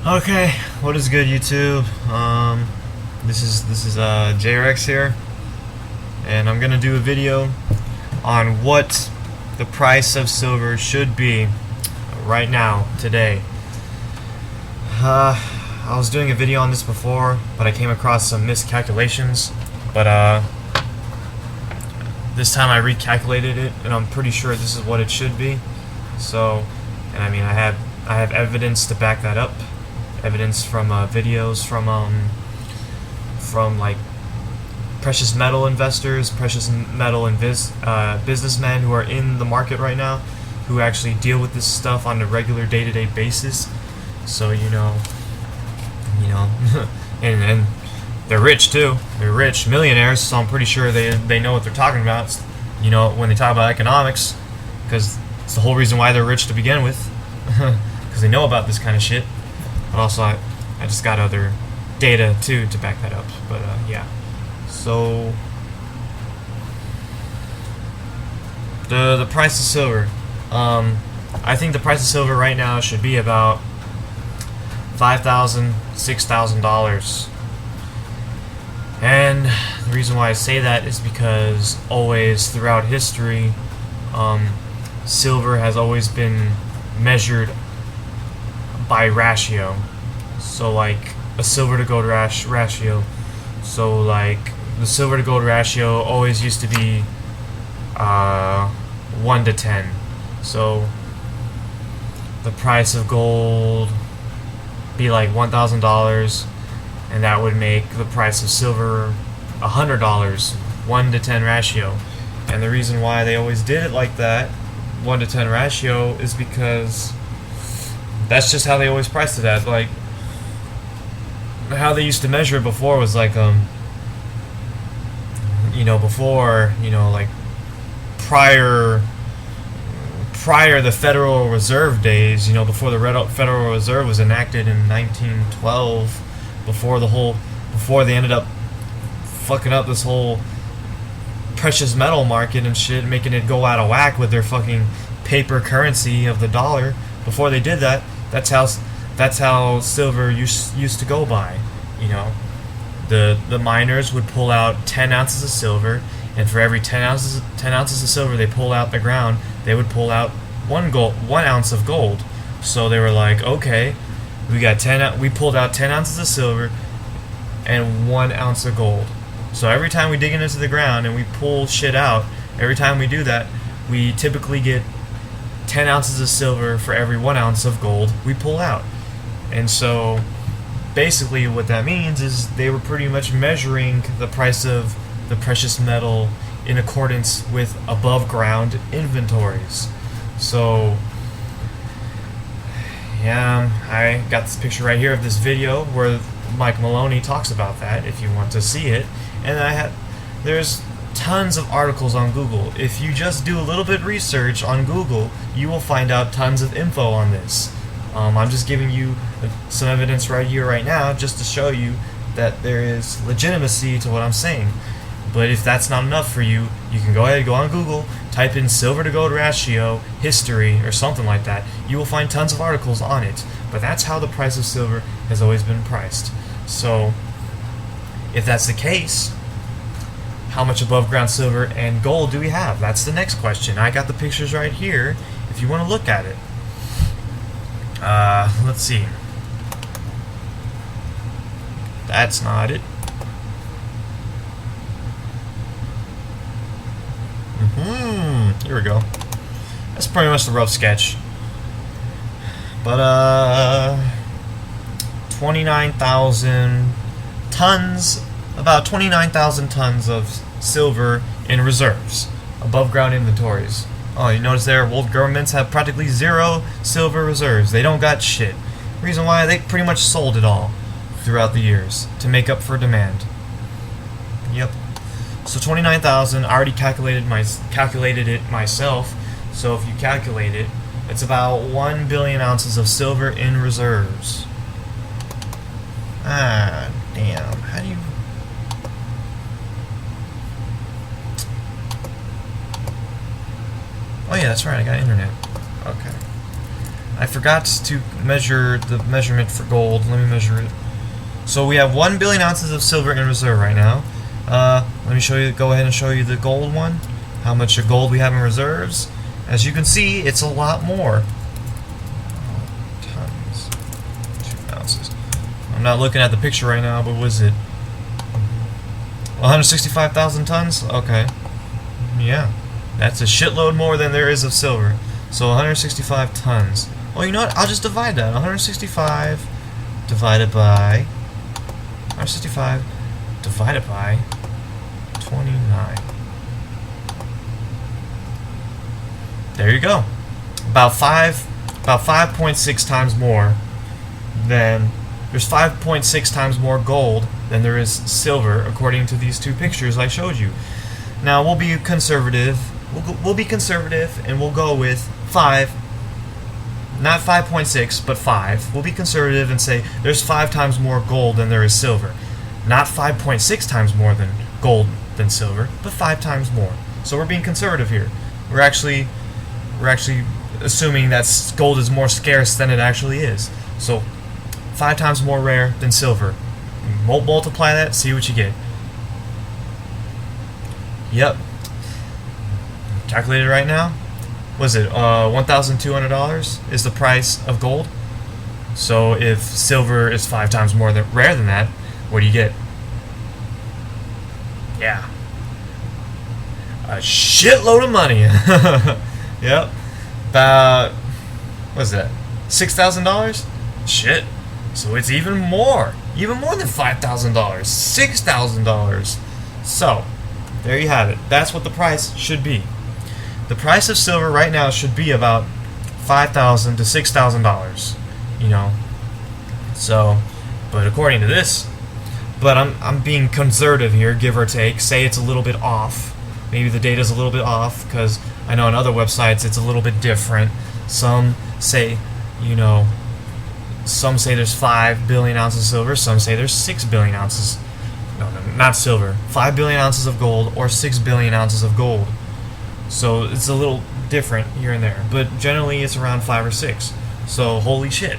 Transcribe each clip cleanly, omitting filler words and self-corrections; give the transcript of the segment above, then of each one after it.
Okay, what is good, YouTube? This is JRX here, and I'm gonna do a video on what the price of silver should be right now, today. I was doing a video on this before, but I came across some miscalculations. But this time I recalculated it, and I'm pretty sure this is what it should be. So, and I mean, I have evidence to back that up. Evidence from videos from like precious metal investors, precious metal businessmen who are in the market right now, who actually deal with this stuff on a regular day-to-day basis. So you know, and they're rich too. They're rich, millionaires. So I'm pretty sure they know what they're talking about. You know, when they talk about economics, because it's the whole reason why they're rich to begin with, because they know about this kind of shit. But also, I just got other data too to back that up. But yeah. So the price of silver. I think the price of silver right now should be about $5,000, $6,000. And the reason why I say that is because always throughout history, silver has always been measured by ratio. So like a silver to gold ratio. So like the silver to gold ratio always used to be 1 to 10. So the price of gold be like $1,000, and that would make the price of silver $100, 1 to 10 ratio. And the reason why they always did it like that, 1 to 10 ratio, is because that's just how they always priced it at. Like, how they used to measure it before was like, like prior the Federal Reserve days, before the Federal Reserve was enacted in 1912, before they ended up fucking up this whole precious metal market and shit, making it go out of whack with their fucking paper currency of the dollar. Before they did that, that's how silver used to go by. The miners would pull out 10 ounces of silver, and for every 10 ounces of silver they pull out the ground, they would pull out 1 ounce of gold. So they were like, okay, we pulled out 10 ounces of silver and 1 ounce of gold. So every time we dig into the ground and we pull shit out, every time we do that, we typically get 10 ounces of silver for every 1 ounce of gold we pull out. And so basically what that means is they were pretty much measuring the price of the precious metal in accordance with above ground inventories. So yeah, I got this picture right here of this video where Mike Maloney talks about that, if you want to see it. And there's tons of articles on Google. If you just do a little bit research on Google, you will find out tons of info on this. I'm just giving you some evidence right here, right now, just to show you that there is legitimacy to what I'm saying. But if that's not enough for you, you can go ahead, go on Google, type in silver to gold ratio, history, or something like that. You will find tons of articles on it. But that's how the price of silver has always been priced. So, if that's the case, how much above ground silver and gold do we have? That's the next question. I got the pictures right here if you want to look at it. Let's see. That's not it. Here we go. That's pretty much the rough sketch. But 29,000 tons, about 29,000 tons of silver in reserves, above ground inventories. Oh, you notice there, world governments have practically zero silver reserves. They don't got shit. Reason why, they pretty much sold it all throughout the years to make up for demand. Yep. So 29,000. I already calculated it myself. So if you calculate it, it's about 1 billion ounces of silver in reserves. Ah, damn. How do you... Oh yeah, that's right, I got internet. Okay. I forgot to measure the measurement for gold. Let me measure it. So we have 1 billion ounces of silver in reserve right now. Let me show you. Go ahead and show you the gold one. How much of gold we have in reserves. As you can see, it's a lot more. Tons. 2 ounces. I'm not looking at the picture right now, but was it 165,000 tons? Okay. Yeah. That's a shitload more than there is of silver. So 165 tons. Well, you know what? I'll just divide that. 165 divided by 165 divided by 29. There you go. About 5.6 times more than there's 5.6 times more gold than there is silver, according to these two pictures I showed you. Now we'll be conservative. We'll be conservative, and we'll go with 5. Not 5.6, but 5. We'll be conservative and say there's 5 times more gold than there is silver. Not 5.6 times more than gold than silver, but 5 times more. So we're being conservative here. We're actually assuming that gold is more scarce than it actually is. So 5 times more rare than silver. Multiply that, see what you get. Yep. Calculated right now. Was it $1,200 is the price of gold? So if silver is 5 times more rare than that, what do you get? Yeah, a shitload of money. Yep. About, what is that? $6,000? Shit. So it's even more than $5,000. $6,000. So there you have it. That's what the price should be. The price of silver right now should be about $5,000 to $6,000. You know. So, but according to this, but I'm being conservative here, give or take. Say it's a little bit off. Maybe the data's a little bit off, because I know on other websites it's a little bit different. Some say, you know, some say there's 5 billion ounces of silver. Some say there's 6 billion ounces. No, not silver. 5 billion ounces of gold or 6 billion ounces of gold. So it's a little different here and there, but generally it's around 5 or 6. So holy shit.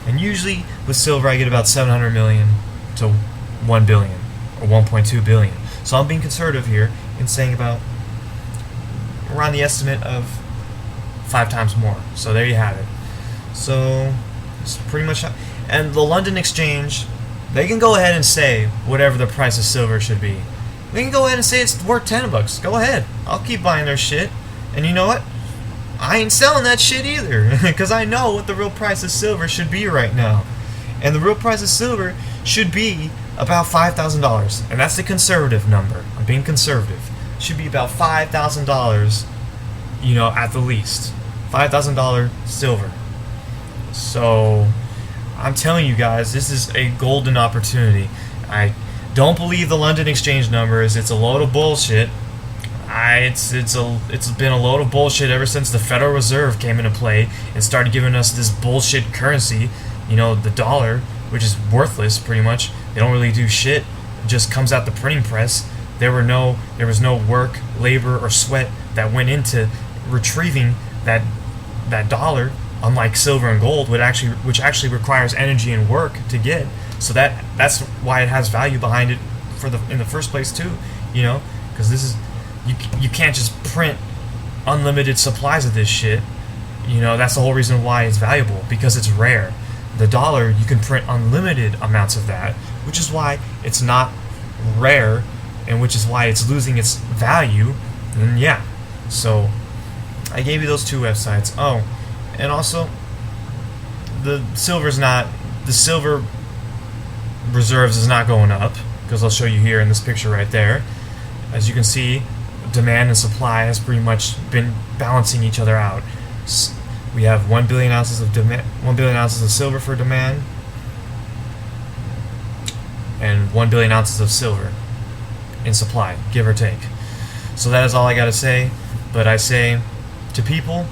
And usually with silver I get about 700 million to 1 billion or 1.2 billion. So I'm being conservative here in saying about around the estimate of 5 times more. So there you have it. So it's pretty much, and the London Exchange, they can go ahead and say whatever the price of silver should be. They can go ahead and say it's worth $10. Go ahead. I'll keep buying their shit. And you know what? I ain't selling that shit either, because I know what the real price of silver should be right now. And the real price of silver should be about $5,000. And that's the conservative number. I'm being conservative. It should be about $5,000, you know, at the least. $5,000 silver. So, I'm telling you guys, this is a golden opportunity. I don't believe the London Exchange numbers. It's a load of bullshit. It's been a load of bullshit ever since the Federal Reserve came into play and started giving us this bullshit currency. You know, the dollar, which is worthless pretty much. They don't really do shit. It just comes out the printing press. There was no work, labor, or sweat that went into retrieving that dollar. Unlike silver and gold, which actually requires energy and work to get. So that's why it has value behind it in the first place too. You know, because this is you can't just print unlimited supplies of this shit. You know, that's the whole reason why it's valuable, because it's rare. The dollar, you can print unlimited amounts of that, which is why it's not rare, and which is why it's losing its value. And yeah, so I gave you those two websites. Oh, and also the silver reserves is not going up, because I'll show you here in this picture right there. As you can see, demand and supply has pretty much been balancing each other out. We have 1 billion ounces of 1 billion ounces of silver for demand, and 1 billion ounces of silver in supply, give or take. So that is all I gotta say. But I say to people,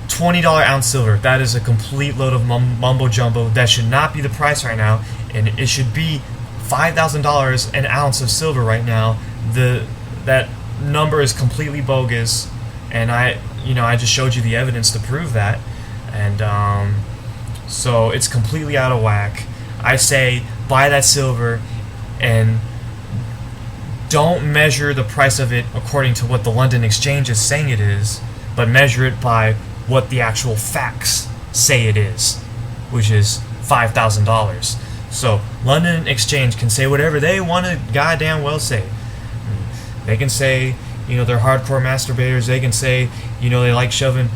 $20 ounce silver, that is a complete load of mumbo jumbo. That should not be the price right now, and it should be $5,000 an ounce of silver right now. That number is completely bogus, and I just showed you the evidence to prove that. And so it's completely out of whack. I say buy that silver and don't measure the price of it according to what the London Exchange is saying it is, but measure it by what the actual facts say it is, which is $5,000. So London Exchange can say whatever they want to goddamn well say. They can say, they're hardcore masturbators. They can say, they like shoving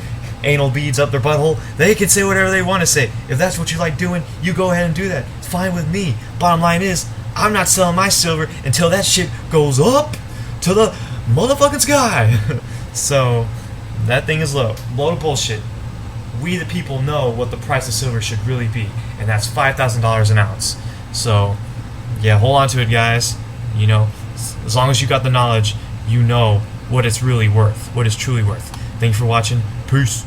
anal beads up their butthole. They can say whatever they want to say. If that's what you like doing, you go ahead and do that. It's fine with me. Bottom line is, I'm not selling my silver until that shit goes up to the motherfucking sky. So, that thing is low. Load of bullshit. We the people know what the price of silver should really be, and that's $5,000 an ounce. So, yeah, hold on to it, guys. As long as you got the knowledge, you know what it's really worth, what it's truly worth. Thank you for watching. Peace.